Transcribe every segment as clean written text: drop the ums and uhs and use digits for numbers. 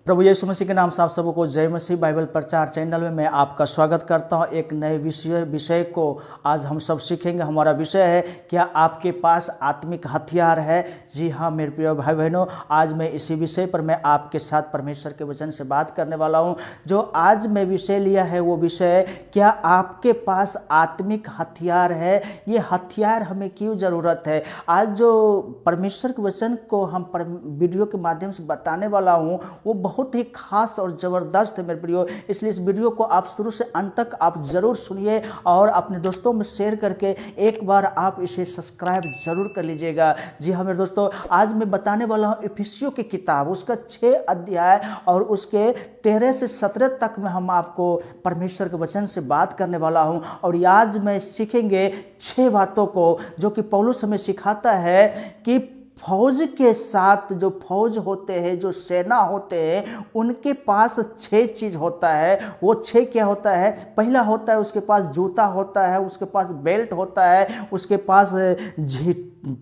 प्रभु यीशु मसीह के नाम से आप सबको जय मसीह। बाइबल प्रचार चैनल में मैं आपका स्वागत करता हूं। एक नए विषय को आज हम सब सीखेंगे। हमारा विषय है, क्या आपके पास आत्मिक हथियार है? जी हाँ मेरे प्रिय भाई बहनों, आज मैं इसी विषय पर मैं आपके साथ परमेश्वर के वचन से बात करने वाला हूं। जो आज मैं विषय लिया है वो विषय है, क्या आपके पास आत्मिक हथियार है? ये हथियार हमें क्यों ज़रूरत है? आज जो परमेश्वर के वचन को हम वीडियो के माध्यम से बताने वाला हूँ वो बहुत ही खास और ज़बरदस्त है मेरे प्रियो। इसलिए इस वीडियो को आप शुरू से अंत तक आप ज़रूर सुनिए और अपने दोस्तों में शेयर करके एक बार आप इसे सब्सक्राइब ज़रूर कर लीजिएगा। जी हाँ मेरे दोस्तों, आज मैं बताने वाला हूँ इफिसियों की किताब, उसका 6 अध्याय और उसके 13 से 17 तक में हम आपको परमेश्वर के वचन से बात करने वाला हूँ। और आज मैं सीखेंगे 6 बातों को जो कि पौलुस हमें सिखाता है कि फौज के साथ जो फौज होते हैं, जो सेना होते हैं, उनके पास 6 चीज़ होता है। वो 6 क्या होता है? पहला होता है उसके पास जूता होता है, उसके पास बेल्ट होता है, उसके पास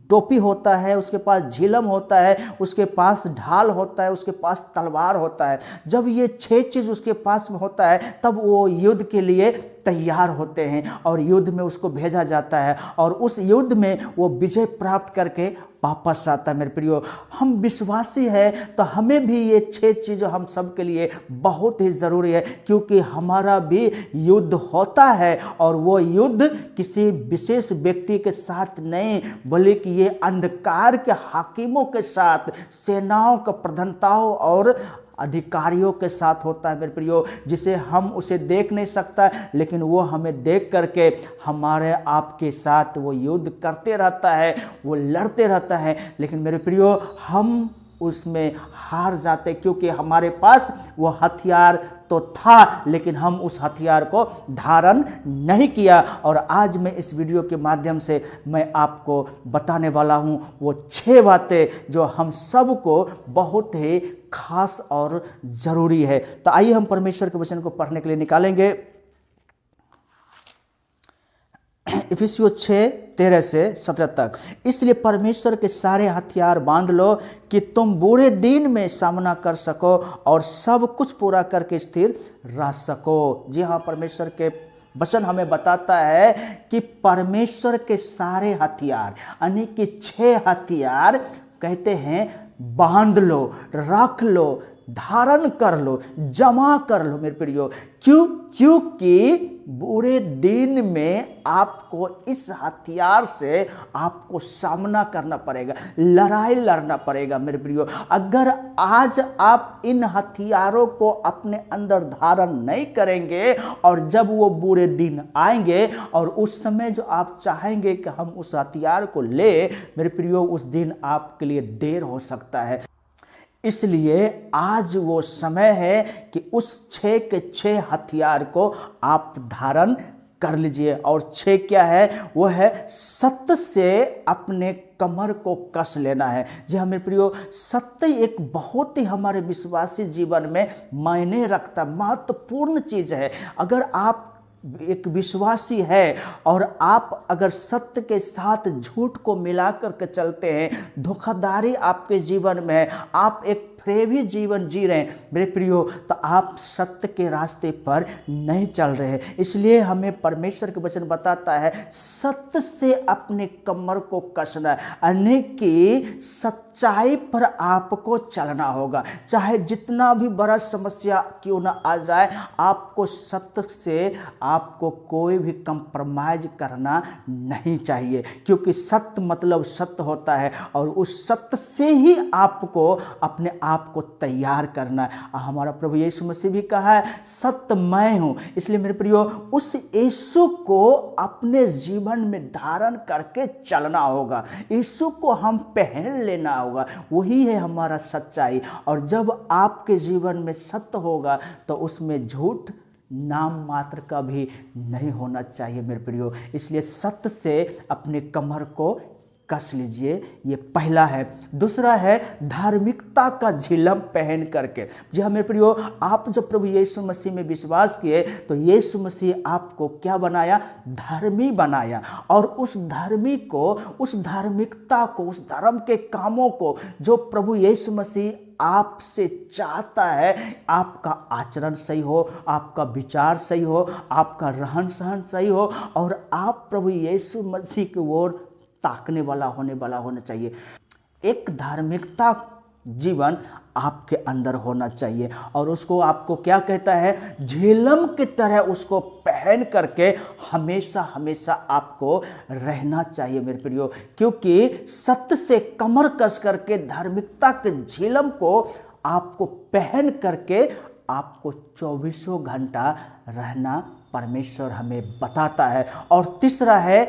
टोपी होता है, उसके पास झिलम होता है, उसके पास ढाल होता है, उसके पास तलवार होता है। जब ये 6 चीज़ उसके पास में होता है तब वो युद्ध के लिए तैयार होते हैं और युद्ध में उसको भेजा जाता है और उस युद्ध में वो विजय प्राप्त करके वापस आता है। मेरे प्रियो, हम विश्वासी हैं तो हमें भी ये 6 चीज़ हम सब के लिए बहुत ही ज़रूरी है, क्योंकि हमारा भी युद्ध होता है और वो युद्ध किसी विशेष व्यक्ति के साथ नहीं, बल्कि ये अंधकार के हाकिमों के साथ, सेनाओं के प्रधानताओं और अधिकारियों के साथ होता है मेरे प्रियो, जिसे हम उसे देख नहीं सकता, लेकिन वो हमें देख करके हमारे आपके साथ वो युद्ध करते रहता है, वो लड़ते रहता है। लेकिन मेरे प्रियो, हम उसमें हार जाते क्योंकि हमारे पास वो हथियार तो था, लेकिन हम उस हथियार को धारण नहीं किया। और आज मैं इस वीडियो के माध्यम से मैं आपको बताने वाला हूं वो 6 बातें जो हम सबको बहुत ही खास और ज़रूरी है। तो आइए हम परमेश्वर के वचन को पढ़ने के लिए निकालेंगे। इफिसियों 6:13 से 17 तक। इसलिए परमेश्वर के सारे हथियार बांध लो कि तुम बुरे दिन में सामना कर सको और सब कुछ पूरा करके स्थिर रह सको। जी हाँ, परमेश्वर के वचन हमें बताता है कि परमेश्वर के सारे हथियार यानी कि 6 हथियार कहते हैं बांध लो, रख लो, धारण कर लो, जमा कर लो मेरे प्रियो। क्योंकि बुरे दिन में आपको इस हथियार से आपको सामना करना पड़ेगा, लड़ाई लड़ना पड़ेगा मेरे प्रियो। अगर आज आप इन हथियारों को अपने अंदर धारण नहीं करेंगे और जब वो बुरे दिन आएंगे और उस समय जो आप चाहेंगे कि हम उस हथियार को ले, मेरे प्रियो, उस दिन आपके लिए देर हो सकता है। इसलिए आज वो समय है कि उस 6 के 6 हथियार को आप धारण कर लीजिए। और 6 क्या है? वो है सत्य से अपने कमर को कस लेना है। जी हाँ मेरे प्रियो, सत्य एक बहुत ही हमारे विश्वासी जीवन में मायने रखता, महत्वपूर्ण चीज़ है। अगर आप एक विश्वासी है और आप अगर सत्य के साथ झूठ को मिलाकर के चलते हैं, धोखाधड़ी आपके जीवन में है, आप एक फ्रेबी जीवन जी रहे हैं मेरे प्रियो, तो आप सत्य के रास्ते पर नहीं चल रहे हैं। इसलिए हमें परमेश्वर के वचन बताता है सत्य से अपने कमर को कसना, यानी कि सच्चाई पर आपको चलना होगा। चाहे जितना भी बड़ा समस्या क्यों ना आ जाए, आपको सत्य से आपको कोई भी कंप्रोमाइज करना नहीं चाहिए, क्योंकि सत्य मतलब सत्य होता है और उस सत्य से ही आपको अपने आप को तैयार करना है। हमारा प्रभु यीशु मसीह भी कहा है सत्य मैं हूं। इसलिए मेरे प्रियो, उस यीशु को अपने जीवन में धारण करके चलना होगा, यीशु को हम पहन लेना होगा, वही है हमारा सच्चाई। और जब आपके जीवन में सत्य होगा तो उसमें झूठ नाम मात्र का भी नहीं होना चाहिए मेरे प्रियो। इसलिए सत्य से अपने कमर को कस लीजिए, ये पहला है। दूसरा है धार्मिकता का झिलम पहन करके। जी हाँ मेरे प्रियो, आप जब प्रभु यीशु मसीह में विश्वास किए तो यीशु मसीह आपको क्या बनाया? धर्मी बनाया। और उस धर्मी को, उस धार्मिकता को, उस धर्म के कामों को जो प्रभु यीशु मसीह आपसे चाहता है आपका आचरण सही हो, आपका विचार सही हो, आपका रहन सहन सही हो और आप प्रभु यीशु मसीह की ओर ताकने वाला होना चाहिए। एक धार्मिकता जीवन आपके अंदर होना चाहिए और उसको आपको क्या कहता है, झेलम की तरह उसको पहन करके हमेशा हमेशा आपको रहना चाहिए मेरे प्रियो, क्योंकि सत्य से कमर कस करके धार्मिकता के झेलम को आपको पहन करके आपको 24 घंटा रहना परमेश्वर हमें बताता है। और तीसरा है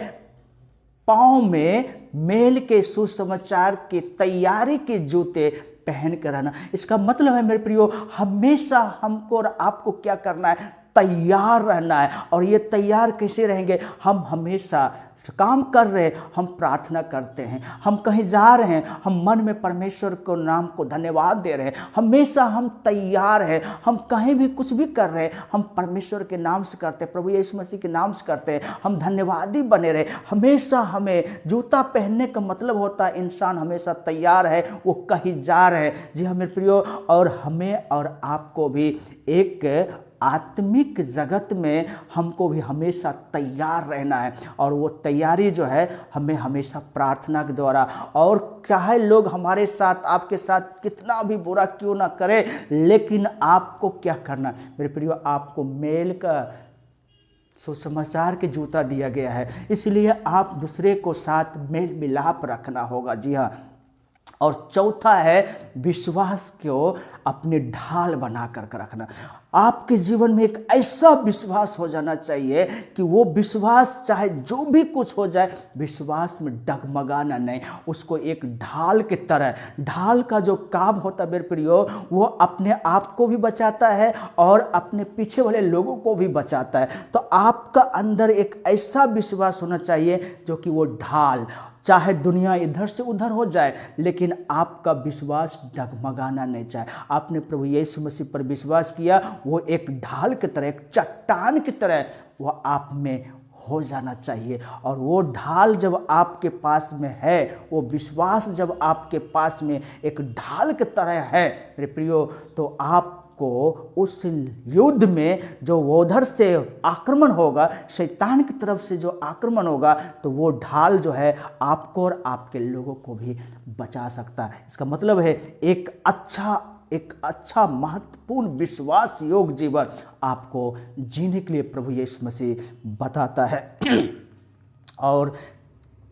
पाँव में मेल के सुसमाचार की तैयारी के जूते पहन कर रहना। इसका मतलब है मेरे प्रियो, हमेशा हमको और आपको क्या करना है, तैयार रहना है। और ये तैयार कैसे रहेंगे, हम हमेशा काम कर रहे हैं, हम प्रार्थना करते हैं, हम कहीं जा रहे हैं, हम मन में परमेश्वर को नाम को धन्यवाद दे रहे हैं, हमेशा हम तैयार हैं। हम कहीं भी कुछ भी कर रहे हैं, हम परमेश्वर के नाम से करते हैं, प्रभु यीशु मसीह के नाम से करते हैं, हम धन्यवादी बने रहे। हमेशा हमें जूता पहनने का मतलब होता है इंसान हमेशा तैयार है, वो कहीं जा रहे हैं। जी हाँ मेरे प्रियो, और हमें और आपको भी एक आत्मिक जगत में हमको भी हमेशा तैयार रहना है। और वो तैयारी जो है हमें हमेशा प्रार्थना के द्वारा, और चाहे लोग हमारे साथ आपके साथ कितना भी बुरा क्यों ना करे, लेकिन आपको क्या करना है मेरे प्रियो, आपको मेल का सुसमाचार के जूता दिया गया है, इसलिए आप दूसरे को साथ मेल मिलाप रखना होगा। जी हाँ, और चौथा है विश्वास को अपने ढाल बना कर रखना। आपके जीवन में एक ऐसा विश्वास हो जाना चाहिए कि वो विश्वास चाहे जो भी कुछ हो जाए, विश्वास में डगमगाना नहीं, उसको एक ढाल की तरह, ढाल का जो काम होता है मेरे प्रियो, वो अपने आप को भी बचाता है और अपने पीछे वाले लोगों को भी बचाता है। तो आपका अंदर एक ऐसा विश्वास होना चाहिए जो कि वो ढाल, चाहे दुनिया इधर से उधर हो जाए, लेकिन आपका विश्वास डगमगाना नहीं चाहिए। आपने प्रभु यीशु मसीह पर विश्वास किया, वो एक ढाल की तरह, एक चट्टान की तरह वो आप में हो जाना चाहिए। और वो ढाल जब आपके पास में है, वो विश्वास जब आपके पास में एक ढाल की तरह है मेरे प्रियो, तो आप को उस युद्ध में जो उधर से आक्रमण होगा, शैतान की तरफ से जो आक्रमण होगा, तो वो ढाल जो है आपको और आपके लोगों को भी बचा सकता है। इसका मतलब है एक अच्छा महत्वपूर्ण विश्वास योग जीवन आपको जीने के लिए प्रभु यीशु मसीह बताता है। और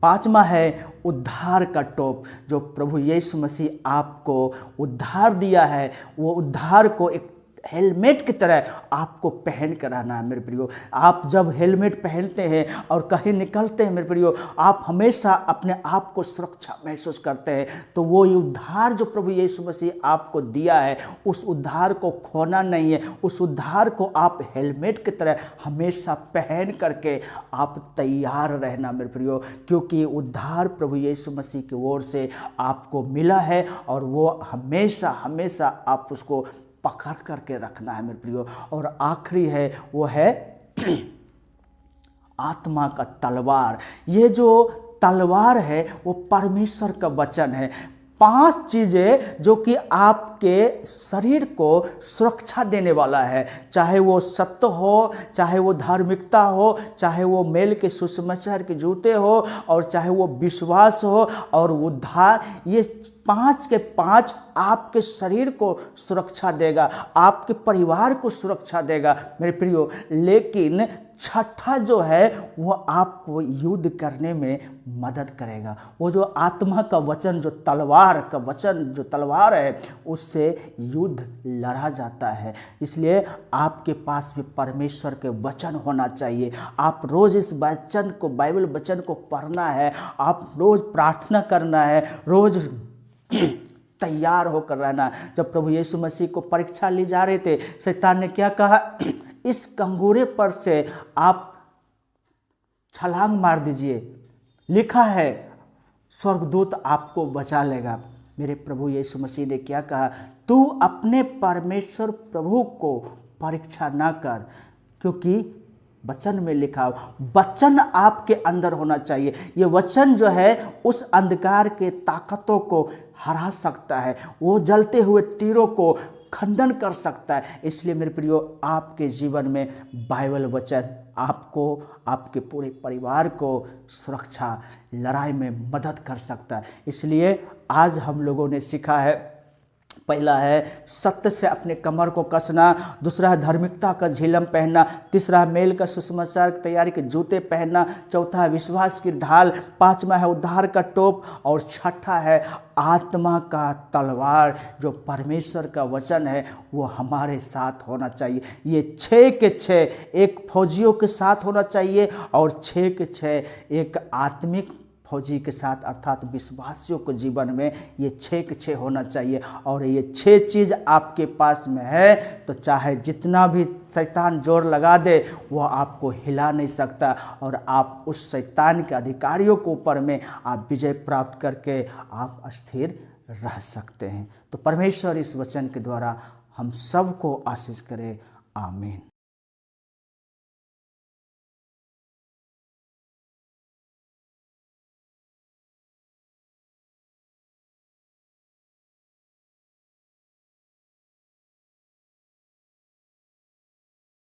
पांचवा है उद्धार का टोप, जो प्रभु यीशु मसीह आपको उद्धार दिया है, वो उद्धार को एक हेलमेट की तरह आपको पहन कर रहना है मेरे प्रियो। आप जब हेलमेट पहनते हैं और कहीं निकलते हैं मेरे प्रियो, आप हमेशा अपने आप को सुरक्षा महसूस करते हैं। तो वो उद्धार जो प्रभु यीशु मसीह आपको दिया है, उस उद्धार को खोना नहीं है, उस उद्धार को आप हेलमेट की तरह हमेशा पहन करके आप तैयार रहना मेरे प्रियो, क्योंकि उद्धार प्रभु यीशु मसीह की ओर से आपको मिला है और वो हमेशा हमेशा आप उसको पकड़ करके रखना है मेरे प्रियो। और आखिरी है वो है आत्मा का तलवार। ये जो तलवार है वो परमेश्वर का वचन है। 5 चीज़ें जो कि आपके शरीर को सुरक्षा देने वाला है, चाहे वो सत्य हो, चाहे वो धार्मिकता हो, चाहे वो मेल के सुसमाचार के जूते हो, और चाहे वो विश्वास हो और उद्धार। ये 5 के 5 आपके शरीर को सुरक्षा देगा, आपके परिवार को सुरक्षा देगा मेरे प्रियो। लेकिन छठा जो है वो आपको युद्ध करने में मदद करेगा। वो जो आत्मा का वचन, जो तलवार का वचन, जो तलवार है, उससे युद्ध लड़ा जाता है। इसलिए आपके पास भी परमेश्वर के वचन होना चाहिए। आप रोज़ इस वचन को, बाइबल वचन को पढ़ना है, आप रोज़ प्रार्थना करना है, रोज़ तैयार होकर रहना। जब प्रभु यीशु मसीह को परीक्षा ली जा रहे थे, शैतान ने क्या कहा, इस कंगूरे पर से आप छलांग मार दीजिए, लिखा है स्वर्गदूत आपको बचा लेगा। मेरे प्रभु यीशु मसीह ने क्या कहा, तू अपने परमेश्वर प्रभु को परीक्षा ना कर, क्योंकि वचन में लिखा हो। वचन आपके अंदर होना चाहिए। ये वचन जो है उस अंधकार के ताकतों को हरा सकता है, वो जलते हुए तीरों को खंडन कर सकता है। इसलिए मेरे प्रियो, आपके जीवन में बाइबल वचन आपको, आपके पूरे परिवार को सुरक्षा, लड़ाई में मदद कर सकता है। इसलिए आज हम लोगों ने सीखा है, पहला है सत्य से अपने कमर को कसना, दूसरा है धार्मिकता का झिलम पहनना, तीसरा है मेल का सुसमाचार की तैयारी के जूते पहनना, चौथा है विश्वास की ढाल, पांचवा है उद्धार का टोप, और छठा है आत्मा का तलवार जो परमेश्वर का वचन है वो हमारे साथ होना चाहिए। ये 6 के 6 एक फौजियों के साथ होना चाहिए और 6 के 6 एक आत्मिक फौजी के साथ अर्थात विश्वासियों के जीवन में ये 6 के 6 होना चाहिए। और ये 6 चीज़ आपके पास में है तो चाहे जितना भी शैतान जोर लगा दे वो आपको हिला नहीं सकता, और आप उस शैतान के अधिकारियों के ऊपर में आप विजय प्राप्त करके आप स्थिर रह सकते हैं। तो परमेश्वर इस वचन के द्वारा हम सबको आशीष करे। आमीन।